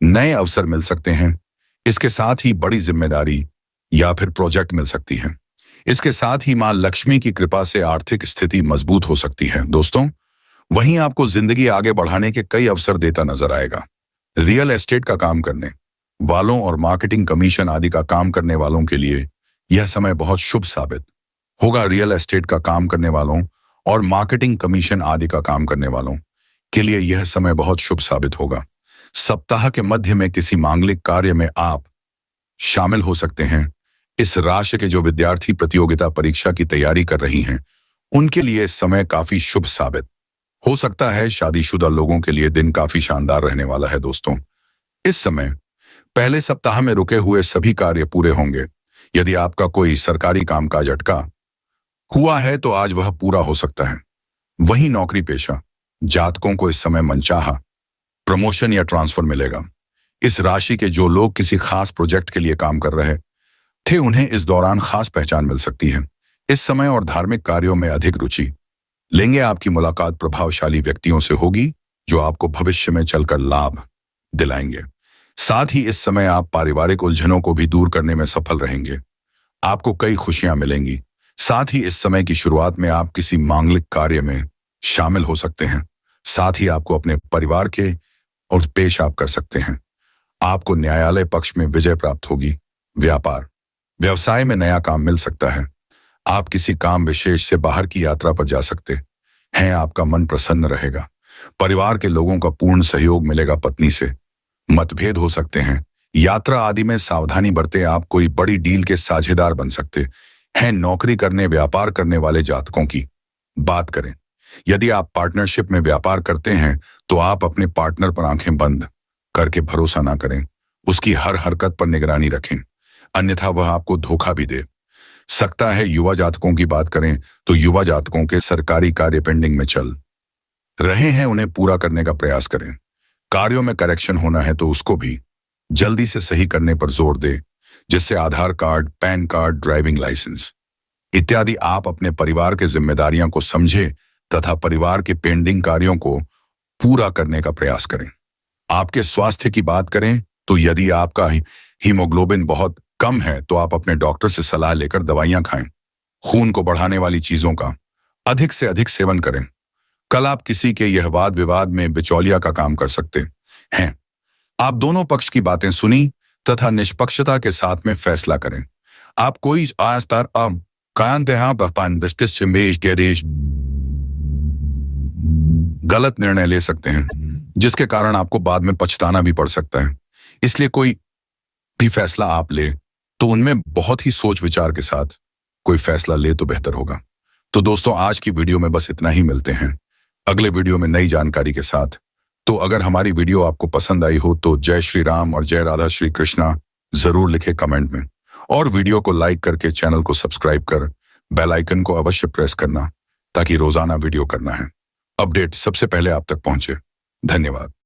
नए अवसर मिल सकते हैं। इसके साथ ही बड़ी जिम्मेदारी या फिर प्रोजेक्ट मिल सकती है। इसके साथ ही मां लक्ष्मी की कृपा से आर्थिक स्थिति मजबूत हो सकती है। दोस्तों वहीं आपको जिंदगी आगे बढ़ाने के कई अवसर देता नजर आएगा। रियल एस्टेट का काम करने वालों और मार्केटिंग कमीशन आदि का काम करने वालों के लिए यह समय बहुत शुभ साबित होगा। रियल एस्टेट का काम करने वालों और मार्केटिंग कमीशन आदि का काम करने वालों के लिए यह समय बहुत शुभ साबित होगा। सप्ताह के मध्य में किसी मांगलिक कार्य में आप शामिल हो सकते हैं। इस राशि के जो विद्यार्थी प्रतियोगिता परीक्षा की तैयारी कर रही हैं उनके लिए समय काफी शुभ साबित हो सकता है। शादीशुदा लोगों के लिए दिन काफी शानदार रहने वाला है। दोस्तों इस समय पहले सप्ताह में रुके हुए सभी कार्य पूरे होंगे। यदि आपका कोई सरकारी कामकाज अटका हुआ है तो आज वह पूरा हो सकता है। वहीं नौकरी पेशा जातकों को इस समय मनचाहा प्रमोशन या ट्रांसफर मिलेगा। इस राशि के जो लोग किसी खास प्रोजेक्ट के लिए काम कर रहे थे उन्हें इस दौरान खास पहचान मिल सकती है। इस समय और धार्मिक कार्यों में अधिक रुचि लेंगे। आपकी मुलाकात प्रभावशाली व्यक्तियों से होगी जो आपको भविष्य में चलकर लाभ दिलाएंगे। साथ ही इस समय आप पारिवारिक उलझनों को भी दूर करने में सफल रहेंगे। आपको कई खुशियां मिलेंगी। साथ ही इस समय की शुरुआत में आप किसी मांगलिक कार्य में शामिल हो सकते हैं। साथ ही आपको अपने परिवार के और पेश आप कर सकते हैं। आपको न्यायालय पक्ष में विजय प्राप्त होगी। व्यापार व्यवसाय में नया काम मिल सकता है। आप किसी काम विशेष से बाहर की यात्रा पर जा सकते हैं। आपका मन प्रसन्न रहेगा। परिवार के लोगों का पूर्ण सहयोग मिलेगा। पत्नी से मतभेद हो सकते हैं। यात्रा आदि में सावधानी बरते। आप कोई बड़ी डील के साझेदार बन सकते हैं। नौकरी करने व्यापार करने वाले जातकों की बात करें। यदि आप पार्टनरशिप में व्यापार करते हैं तो आप अपने पार्टनर पर आंखें बंद करके भरोसा ना करें। उसकी हर हरकत पर निगरानी रखें, अन्यथा वह आपको धोखा भी दे सकता है। युवा जातकों की बात करें तो युवा जातकों के सरकारी कार्य पेंडिंग में चल रहे हैं, उन्हें पूरा करने का प्रयास करें। कार्यों में करेक्शन होना है तो उसको भी जल्दी से सही करने पर जोर दे, जिससे Aadhaar card, PAN card, driving licence इत्यादि आप अपने परिवार के जिम्मेदारियों को समझे तथा परिवार के पेंडिंग कार्यों को पूरा करने का प्रयास करें। आपके स्वास्थ्य की बात करें तो यदि आपका हीमोग्लोबिन बहुत कम है तो आप अपने डॉक्टर से सलाह लेकर दवाइयां खाएं। खून को बढ़ाने वाली चीजों का अधिक से अधिक सेवन करें। कल आप किसी के यह वाद विवाद में बिचौलिया का काम कर सकते हैं। आप दोनों पक्ष की बातें सुनी तथा निष्पक्षता के साथ में फैसला करें। आप कोई गलत निर्णय ले सकते हैं जिसके कारण आपको बाद में पछताना भी पड़ सकता है। इसलिए कोई भी फैसला आप ले तो उनमें बहुत ही सोच विचार के साथ कोई फैसला ले तो बेहतर होगा। तो दोस्तों आज की वीडियो में बस इतना ही। मिलते हैं अगले वीडियो में नई जानकारी के साथ। तो अगर हमारी वीडियो आपको पसंद आई हो तो जय श्री राम और जय राधा श्री कृष्णा जरूर लिखे कमेंट में, और वीडियो को लाइक करके चैनल को सब्सक्राइब कर बेल आइकन को अवश्य प्रेस करना ताकि रोजाना वीडियो करना है अपडेट सबसे पहले आप तक पहुंचे। धन्यवाद।